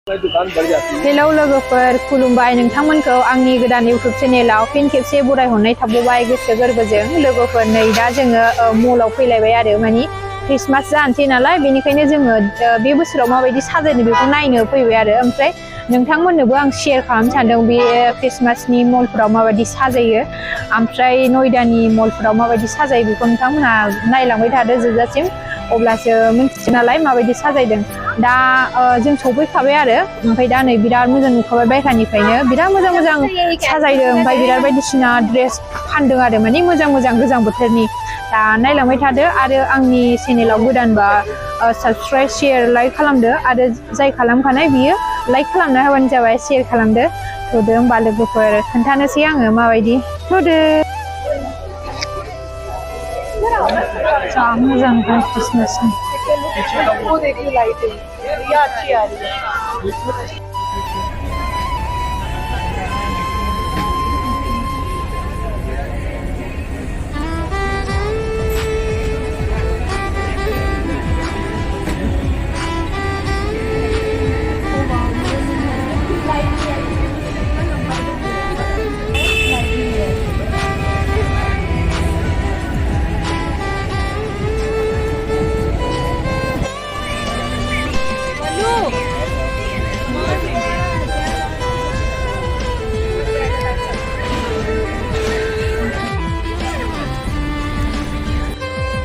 Hello लोगोफोर खुलुमबाय नोंथांमोनखौ आंनि गोदान इउटुब चेनेलाव फिन खेबसे बरायहरनाय थाबावबाय गोसो गोरबोजों लोगोफोर नै दा जोङो मलाव फैलायबाय आरो मानि क्रिसमास जानोसै नालाय बेनिखायनो जोङो बे बोसोराव माबायदि साजायनो बेखौ नायनो फैबाय आरो ओमफ्राय नोंथांमोननोबो आं शेयार खालामनो सानदों बे क्रिसमासनि मलफोराव माबायदि साजायो ओमफ्राय नयदानि मलफोराव माबायदि साजायो बेखौ नोंथांमोनहा नायलांबाय थादो जोबजासिम अब्लासो मिन्थियो नालाय माबायदि साजायदों दा जों सफैखाबाय आरो ओमफ्राय दा नै बिराद मोजां नुखाबाय बायह्रानिफ्रायनो बिराद मोजां मोजां साजायदों ओमफ्राय बिराद बायदिसिना ड्रेस फानदों आरो मानि मोजां मोजां गोजां बोथोरनि दा नायलांबाय थादो आरो आंनि चेनेलाव गोदानबा साबस्क्राइब शेयार लाइक खालामदो आरो जाय खालामखानाय बियो लाइक खालामना होबानो जाबाय शेयार खालामदो थ'दो होमबा लोगोफोर खोन्थानोसै आङो माबायदि थ'दो जा मोजां क्रिसमासनि वो देखिए लाइटिंग ये अच्छी आ रही है।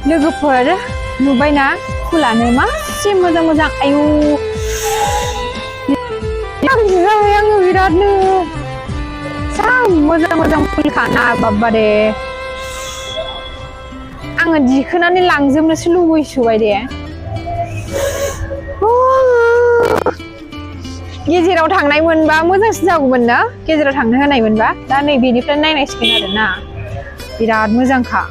लोगोफोर नुबायना फुलानो मासे मोजां मोजां आयु जाबाय आङो बिरादनो जा मोजां मोजां फुलखाना बाब्बारे आङो दिखोनानै लांजोबनोसो लुबैसोबाय दे गेजेराव थांनाय मोनबा मोजांसिन जागौमोन ना गेजेराव थांनो होनाय मोनबा दा नै बेनिफ्राय नायनांसिगोन आरोना बिराद मोजांखा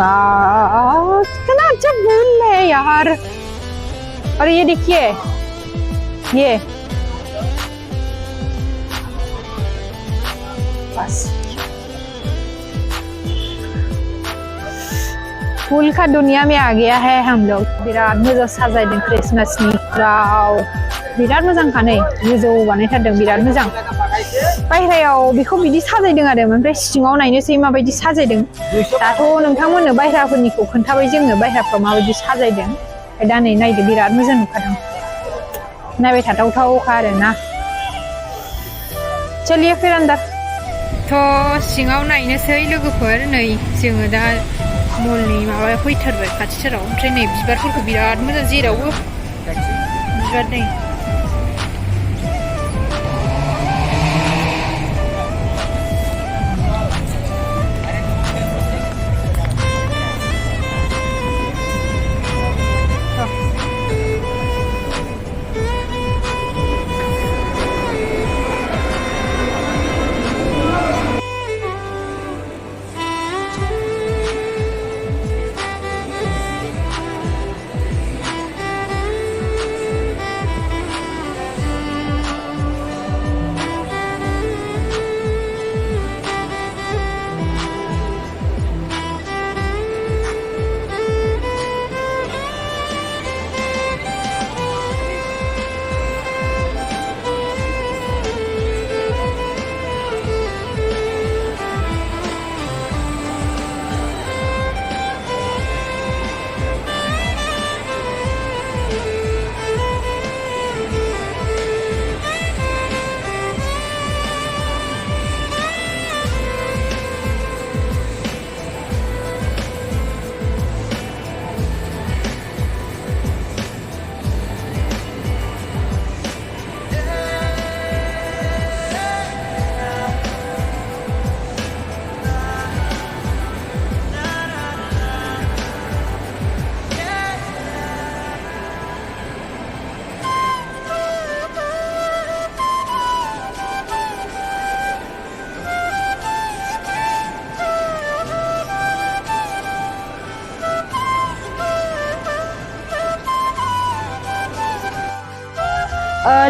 कितना अच्छा फूल है यार और ये देखिए ये बस फूल का दुनिया में आ गया है हम लोग बिराद मोजां साजायदों क्रिसमासनि वाव बिराद मोजांखा नै गोजौ बानायथारदों बिराद मोजां बायह्रायाव बेखौ बिदि साजायदों आरो ओमफ्राय सिङाव नायनोसै माबायदि साजायदों दाथ' नोंथांमोननो बायह्राफोरनिखौ खोन्थाबाय जोङो बायह्राफ्राव माबायदि साजायदों दा नै नायदो बिराद मोजां नुखादों नायबाय थाथावथावखा आरोना चलिए फिर अंदर थ' सिङाव नायनोसै लोगोफोर नै जोङो दा मलनि माबायाव फैथारबाय खाथिथाराव ओमफ्राय नै बिबारफोरखौ बिराद मोजां जेरावबो बिबार नै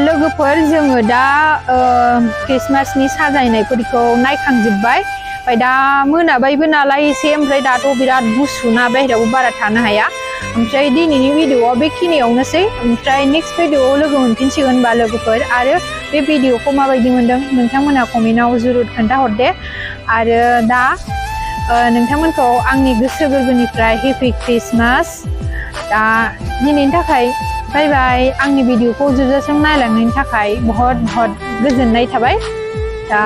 लोगोफोर जोङो दा क्रिसमासनि साजायनायफोरखौ नायखांजोब्बाय ओमफ्राय दा मोनाबायबो नालाय एसे ओमफ्राय दाथ' बिराद गुसुना बाहेरायावबो बारा थानो हाया ओमफ्राय दिनैनि भिडिअ'आ बेखिनियावनोसै ओमफ्राय नेक्स्ट भिडिअ'आव लोगो मोनफिनसिगोनबा लोगोफोर आरो बे भिडिअ'खौ माबायदि मोनदों नोंथांमोना कमेन्टआव जुरुर खोन्थाहरदे आरो दा नोंथांमोनखौ आंनि गोसो गोरबोनिफ्राय हेपि क्रिसमास दा दिनैनि थाखाय बाय बाय आंनि भिडिअ'खौ जोबजासिम नायलांनायनि थाखाय बहुत बहुत गोजोननाय थाबाय दा